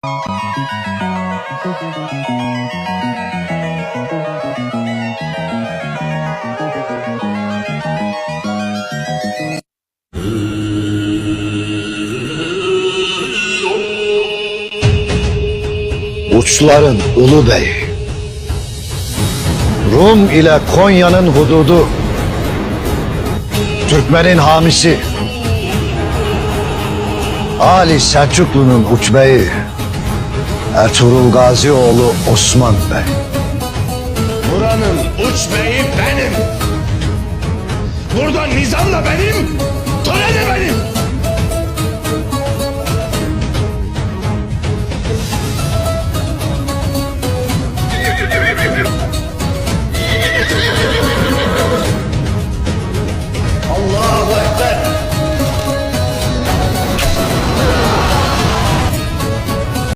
Uçların ulu beyi, Rum ile Konya'nın hududu, Türkmenin hamisi, Ali Selçuklu'nun uçbeyi, Ertuğrul Gazioğlu Osman Bey. Buranın uçbeyi benim. Burada nizam da benim, töre de benim.